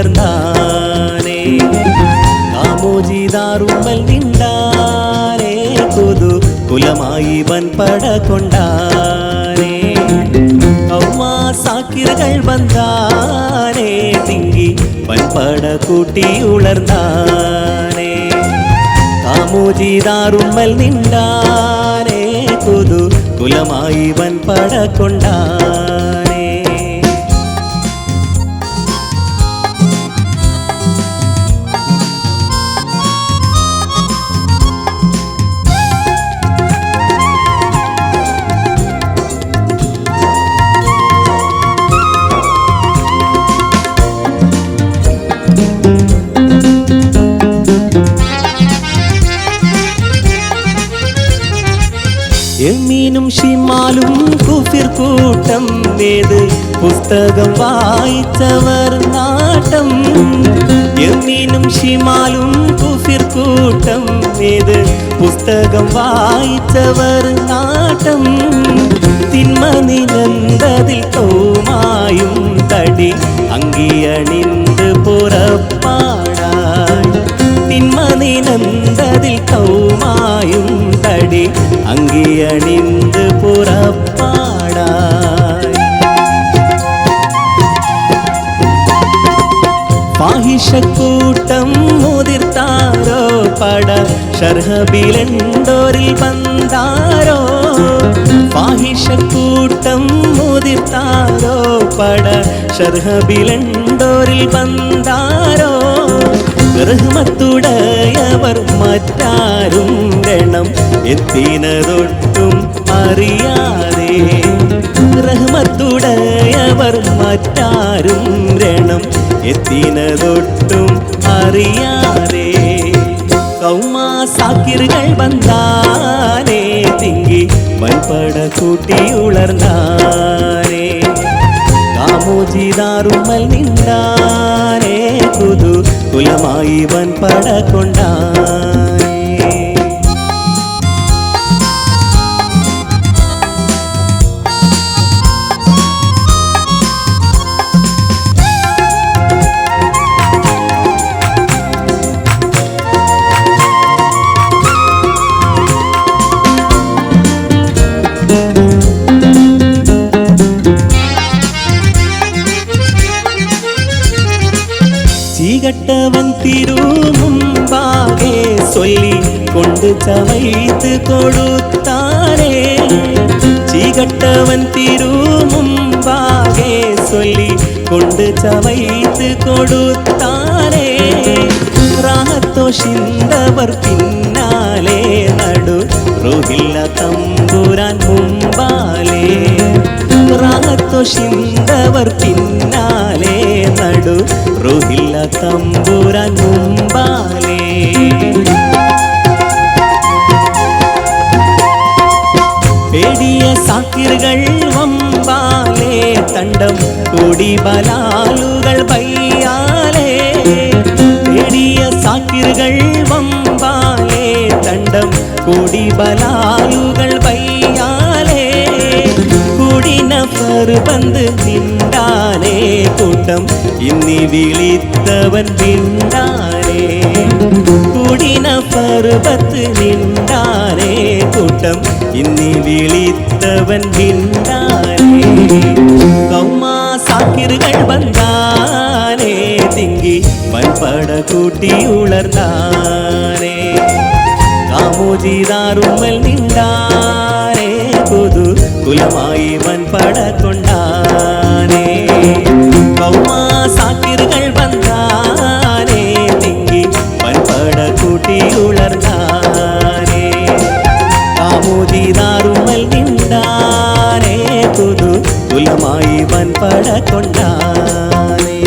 കൂട്ടിയുളർന്നാനേ കാമോജിതാറുമ്മൽ നിണ്ടാനേ കുതു കുലമായി വൻപട കൊണ്ടാനേ കൗമാ സാക്കിറുകൾ വന്നാനേ തിങ്കി വൻപട കൂട്ടിയുളർന്നാനേ കാമോജിതാറുമ്മൽ നിണ്ടാനേ കുതു കുലമായി വൻപട കൊണ്ടാനേ എമീനും ഷിമാലും കുഫിർ കൂട്ടം ഏത് പുസ്തകം വായിച്ചവർ നാട്ടം എമീനും ഷിമാലും കുഫിർ കൂട്ടം ഏത് പുസ്തകം വായിച്ചവർ നാട്ടം തിന്മ നിനന്തതിൽ കൗമായും തടി അങ്കിയണിന്ത് പുറപ്പാടായി തിന്മ നിനന്തതിൽ കൗമായും തടി അങ്കിയണിന്ത് പുറപ്പാടായി ഫാഹിഷക്കൂട്ടം മുതിർത്താരോ പട ഷർഹബിലെണ്ടോരിൽ വന്നാരോ ഫാഹിഷക്കൂട്ടം മുതിർത്താരോ പട ഷർഹബിലെണ്ടോരിൽ വന്നാരോ റഹ്മത്തുടയവർ മറ്റാരും രണം എത്തിനതൊട്ടും അറിയാതെ റഹ്മത്തുടയവർ മറ്റാരും രണം എത്തിനതൊട്ടും അറിയാതെ കൗമാ സാക്കിറുകൾ വന്നാനേ തിങ്കി വൻപട കൂട്ടിയുളർന്നാനേ കാമോജിതാറുമ്മൽ നിന്നാനേ കുതു കുലമായി വൻപട കൊണ്ടാനേ ചീകട്ടവൻ തിരുമുമ്പാകെ ചൊല്ലി കൊണ്ട് ചവൈത്ത് കൊടുത്താനേ ചീകട്ടവൻ തിരുമുമ്പാകെ ചൊല്ലി കൊണ്ട് ചവൈത്ത് കൊടുത്താനേ റാഹത്തോഷിന്തവർ പിന്നാലെ നടു റോഹില്ല തമ്പുരാൻ മുമ്പാലേ റാഹത്തോഷിന്തവർ പിന്നാലെ നടു റോഹില്ല തമ്പുരാൻ മുമ്പാലേ പേടിയ സാക്കിറുകൾ വമ്പാലേ തണ്ടം കൂടി ബലാലുകൾ പയ്യാലേ പേടിയ സാക്കിറുകൾ വമ്പാലേ തണ്ടം കൂടി ബലാലുകൾ പയ്യാലേ കൂടിനഫർ ബന്ദ് നിണ്ടാനേ കൂട്ടം ഇന്നി വിളിത്തവൻ പിണ്ടാനേ കൂടിനഫർ ബത്ത് നിണ്ടാനേ കൂട്ടം ഇന്നി വിളിത്തവൻ പിണ്ടാനേ കൗമാ സാക്കിറുകൾ വന്നാനേ തിങ്കി വൻപട കൂട്ടിയുളർന്നാനേ കാമോജിതാറുമ്മൽ നിണ്ടാനേ കുതു കുലമായി വൻപട കൊണ്ടാനേ കൗമാ സാക്കിറുകൾ വന്നാനേ തിങ്കി വൻപട കൂട്ടിയുളർന്നാനേ കാമോജിതാറുമ്മൽ നിണ്ടാനേ കുതു കുലമായി വൻപട കൊണ്ടാനേ